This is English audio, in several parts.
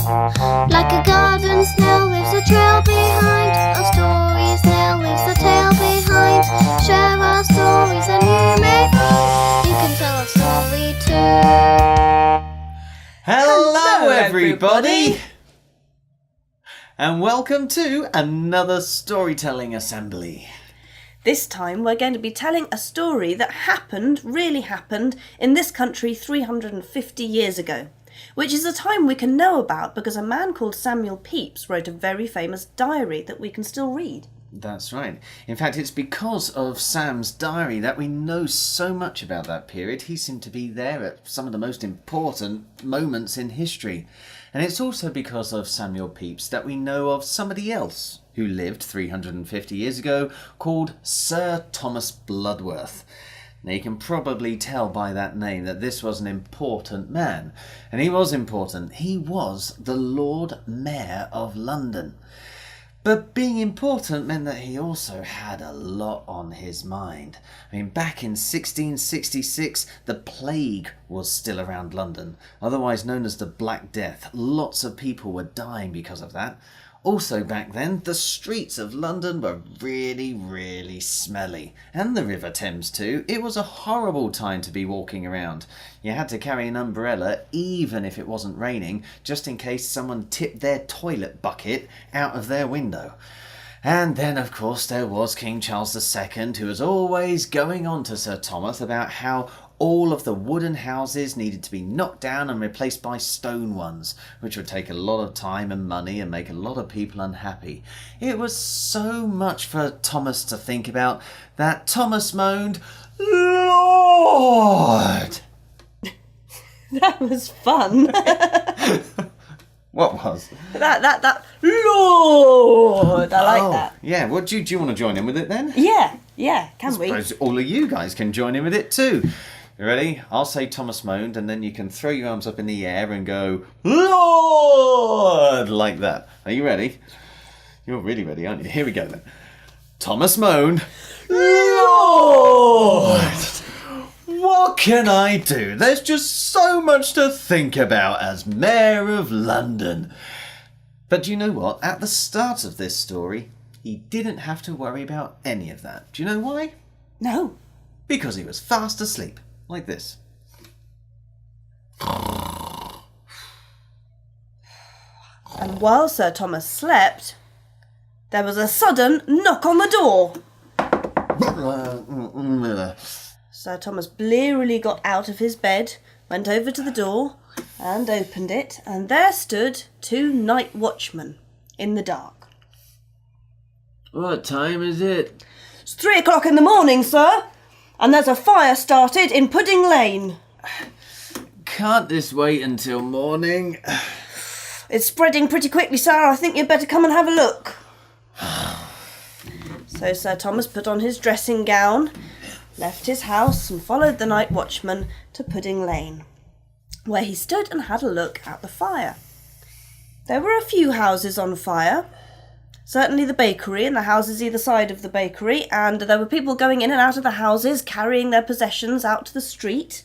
Like a garden snail leaves a trail behind, a story snail leaves a tail behind. Share our stories and you may find you can tell a story too. Hello everybody! And welcome to another storytelling assembly. This time we're going to be telling a story that really happened, in this country 350 years ago, which is a time we can know about because a man called Samuel Pepys wrote a very famous diary that we can still read. That's right. In fact, it's because of Sam's diary that we know so much about that period. He seemed to be there at some of the most important moments in history. And it's also because of Samuel Pepys that we know of somebody else who lived 350 years ago called Sir Thomas Bludworth. Now you can probably tell by that name that this was an important man. And he was important. He was the Lord Mayor of London. But being important meant that he also had a lot on his mind. I mean, back in 1666, the plague was still around London, otherwise known as the Black Death. Lots of people were dying because of that. Also back then, the streets of London were really smelly. And the River Thames too. It was a horrible time to be walking around. You had to carry an umbrella, even if it wasn't raining, just in case someone tipped their toilet bucket out of their window. And then, of course, there was King Charles II, who was always going on to Sir Thomas about how all of the wooden houses needed to be knocked down and replaced by stone ones, which would take a lot of time and money and make a lot of people unhappy. It was so much for Thomas to think about that Thomas moaned, "Lord!" That was fun. What was? That Lord! I like that. Yeah, what do you want to join in with it then? Yeah, can we? I suppose all of you guys can join in with it too. You ready? I'll say Thomas moaned, and then you can throw your arms up in the air and go, "Lord!" like that. Are you ready? You're really ready, aren't you? Here we go then. Thomas moaned, "Lord! What can I do? There's just so much to think about as Mayor of London." But do you know what? At the start of this story, he didn't have to worry about any of that. Do you know why? No. Because he was fast asleep, like this. And while Sir Thomas slept, there was a sudden knock on the door. Sir Thomas blearily got out of his bed, went over to the door and opened it, and there stood two night watchmen in the dark. What time is it? It's 3 o'clock in the morning, sir, and there's a fire started in Pudding Lane. Can't this wait until morning? It's spreading pretty quickly, sir. I think you'd better come and have a look. So Sir Thomas put on his dressing gown, left his house and followed the night watchman to Pudding Lane, where he stood and had a look at the fire. There were a few houses on fire, certainly the bakery and the houses either side of the bakery, and there were people going in and out of the houses carrying their possessions out to the street.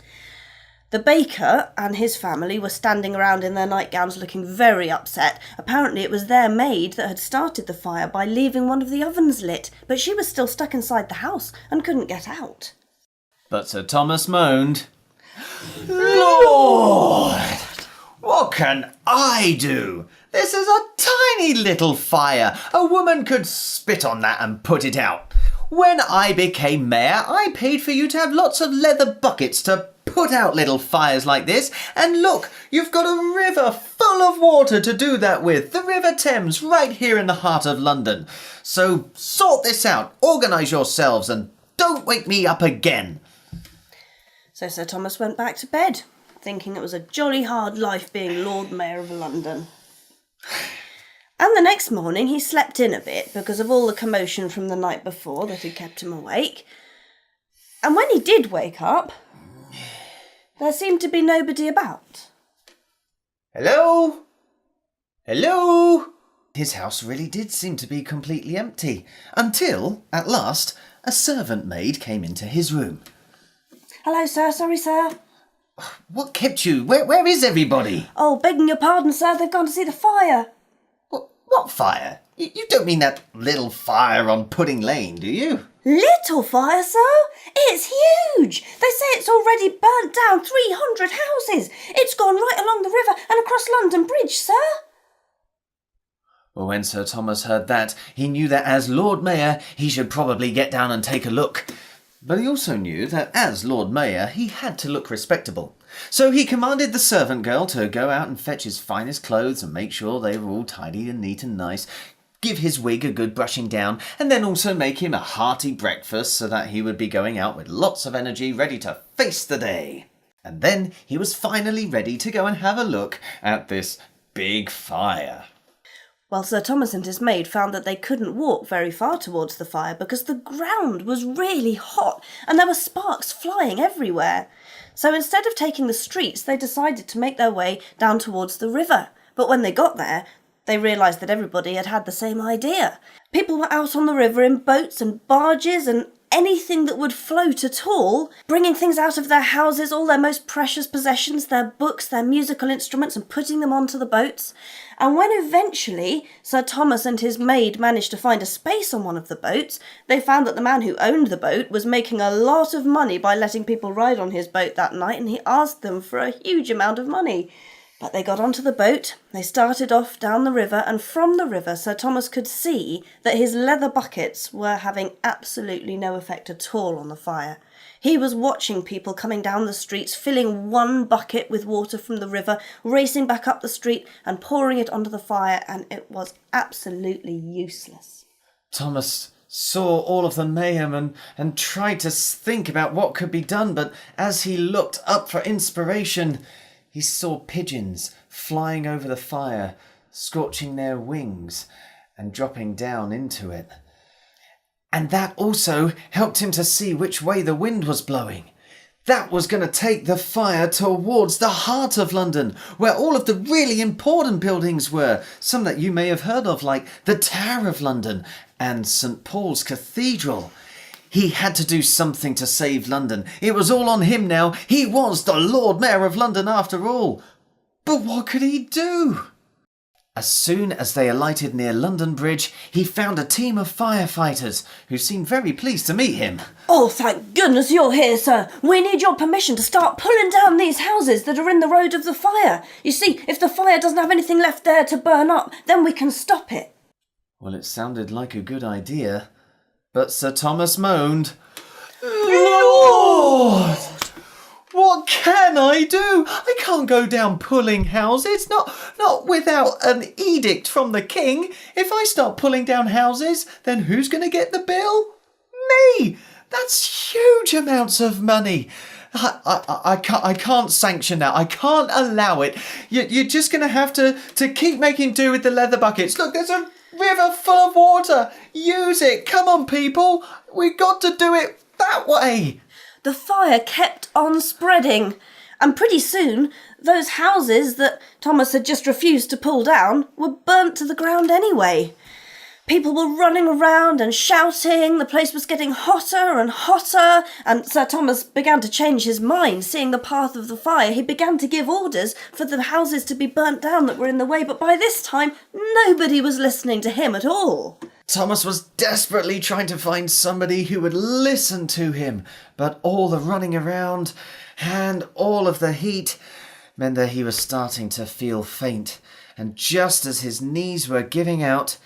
The baker and his family were standing around in their nightgowns looking very upset. Apparently it was their maid that had started the fire by leaving one of the ovens lit, but she was still stuck inside the house and couldn't get out. But Sir Thomas moaned, "Lord! What can I do? This is a tiny little fire. A woman could spit on that and put it out. When I became mayor, I paid for you to have lots of leather buckets to put out little fires like this. And look, you've got a river full of water to do that with. The River Thames, right here in the heart of London. So sort this out, organise yourselves, and don't wake me up again." So Sir Thomas went back to bed, thinking it was a jolly hard life being Lord Mayor of London. And the next morning he slept in a bit because of all the commotion from the night before that had kept him awake. And when he did wake up, there seemed to be nobody about. "Hello? Hello?" His house really did seem to be completely empty, until, at last, a servant maid came into his room. "Hello, sir. Sorry, sir." What kept you? Where is everybody? Oh, begging your pardon, sir, they've gone to see the fire. What fire? You don't mean that little fire on Pudding Lane, do you? Little fire, sir? It's huge! They say it's already burnt down 300 houses. It's gone right along the river and across London Bridge, sir. Well, when Sir Thomas heard that, he knew that as Lord Mayor, he should probably get down and take a look. But he also knew that as Lord Mayor, he had to look respectable. So he commanded the servant girl to go out and fetch his finest clothes and make sure they were all tidy and neat and nice, give his wig a good brushing down, and then also make him a hearty breakfast so that he would be going out with lots of energy, ready to face the day. And then he was finally ready to go and have a look at this big fire. Well, Sir Thomas and his maid found that they couldn't walk very far towards the fire because the ground was really hot and there were sparks flying everywhere. So instead of taking the streets, they decided to make their way down towards the river. But when they got there, they realised that everybody had had the same idea. People were out on the river in boats and barges and anything that would float at all, bringing things out of their houses, all their most precious possessions, their books, their musical instruments, and putting them onto the boats. And when eventually Sir Thomas and his maid managed to find a space on one of the boats, they found that the man who owned the boat was making a lot of money by letting people ride on his boat that night, and he asked them for a huge amount of money. But they got onto the boat, they started off down the river, and from the river Sir Thomas could see that his leather buckets were having absolutely no effect at all on the fire. He was watching people coming down the streets, filling one bucket with water from the river, racing back up the street and pouring it onto the fire, and it was absolutely useless. Thomas saw all of the mayhem and tried to think about what could be done, but as he looked up for inspiration, he saw pigeons flying over the fire, scorching their wings and dropping down into it. And that also helped him to see which way the wind was blowing. That was going to take the fire towards the heart of London, where all of the really important buildings were, some that you may have heard of, like the Tower of London and St. Paul's Cathedral. He had to do something to save London. It was all on him now. He was the Lord Mayor of London after all. But what could he do? As soon as they alighted near London Bridge, he found a team of firefighters who seemed very pleased to meet him. Oh, thank goodness you're here, sir. We need your permission to start pulling down these houses that are in the road of the fire. You see, if the fire doesn't have anything left there to burn up, then we can stop it. Well, it sounded like a good idea, but Sir Thomas moaned, "Lord! What can I do? I can't go down pulling houses, not without an edict from the king. If I start pulling down houses, then who's going to get the bill? Me! That's huge amounts of money. I can't sanction that. I can't allow it. You're just going to have to keep making do with the leather buckets. Look, there's a river full of water. Use it. Come on, people. We've got to do it that way." The fire kept on spreading, and pretty soon those houses that Thomas had just refused to pull down were burnt to the ground anyway. People were running around and shouting, the place was getting hotter and hotter, and Sir Thomas began to change his mind, seeing the path of the fire. He began to give orders for the houses to be burnt down that were in the way, but by this time nobody was listening to him at all. Thomas was desperately trying to find somebody who would listen to him, but all the running around and all of the heat meant that he was starting to feel faint, and just as his knees were giving out,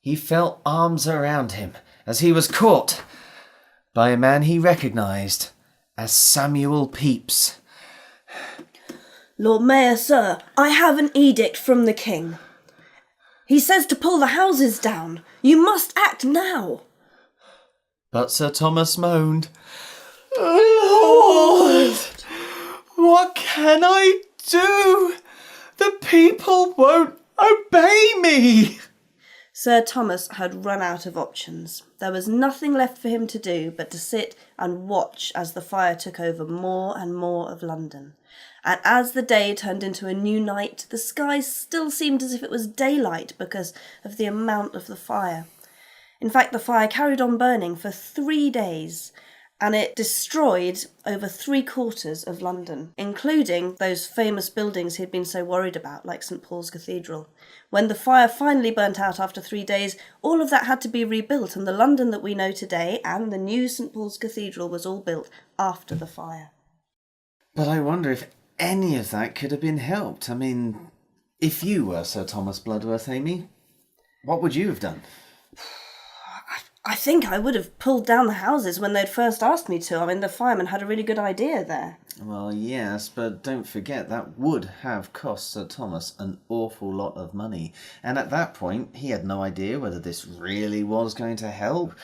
he felt arms around him as he was caught by a man he recognised as Samuel Pepys. "Lord Mayor, sir, I have an edict from the king. He says to pull the houses down. You must act now." But Sir Thomas moaned, "Lord, what can I do? The people won't obey me." Sir Thomas had run out of options. There was nothing left for him to do but to sit and watch as the fire took over more and more of London. And as the day turned into a new night, the sky still seemed as if it was daylight because of the amount of the fire. In fact, the fire carried on burning for 3 days, and it destroyed over 3/4 of London, including those famous buildings he'd been so worried about, like St Paul's Cathedral. When the fire finally burnt out after 3 days, all of that had to be rebuilt, and the London that we know today and the new St Paul's Cathedral was all built after the fire. But I wonder if any of that could have been helped. I mean, if you were Sir Thomas Bludworth, Amy, what would you have done? I think I would have pulled down the houses when they'd first asked me to. I mean, the firemen had a really good idea there. Well, yes, but don't forget that would have cost Sir Thomas an awful lot of money. And at that point, he had no idea whether this really was going to help.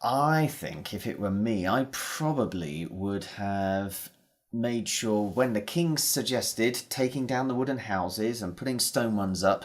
I think if it were me, I probably would have made sure when the king suggested taking down the wooden houses and putting stone ones up,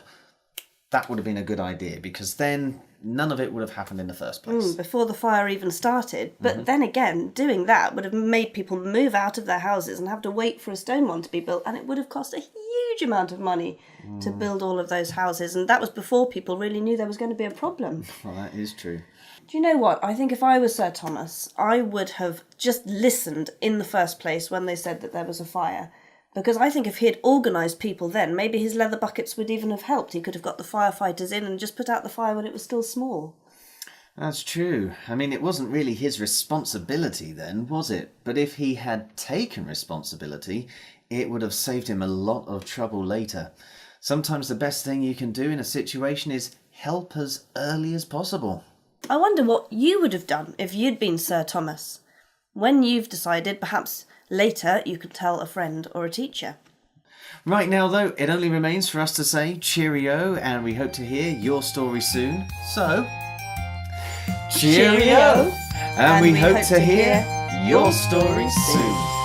that would have been a good idea, because then none of it would have happened in the first place. Before the fire even started. But then again, doing that would have made people move out of their houses and have to wait for a stone one to be built, and it would have cost a huge amount of money to build all of those houses, and that was before people really knew there was going to be a problem. Well, that is true. Do you know what? I think if I was Sir Thomas, I would have just listened in the first place when they said that there was a fire. Because I think if he had organised people then, maybe his leather buckets would even have helped. He could have got the firefighters in and just put out the fire when it was still small. That's true. I mean, it wasn't really his responsibility then, was it? But if he had taken responsibility, it would have saved him a lot of trouble later. Sometimes the best thing you can do in a situation is help as early as possible. I wonder what you would have done if you'd been Sir Thomas. When you've decided, perhaps later you could tell a friend or a teacher. Right now, though, it only remains for us to say cheerio, and we hope to hear your story soon. So, cheerio! And we hope to hear your story soon.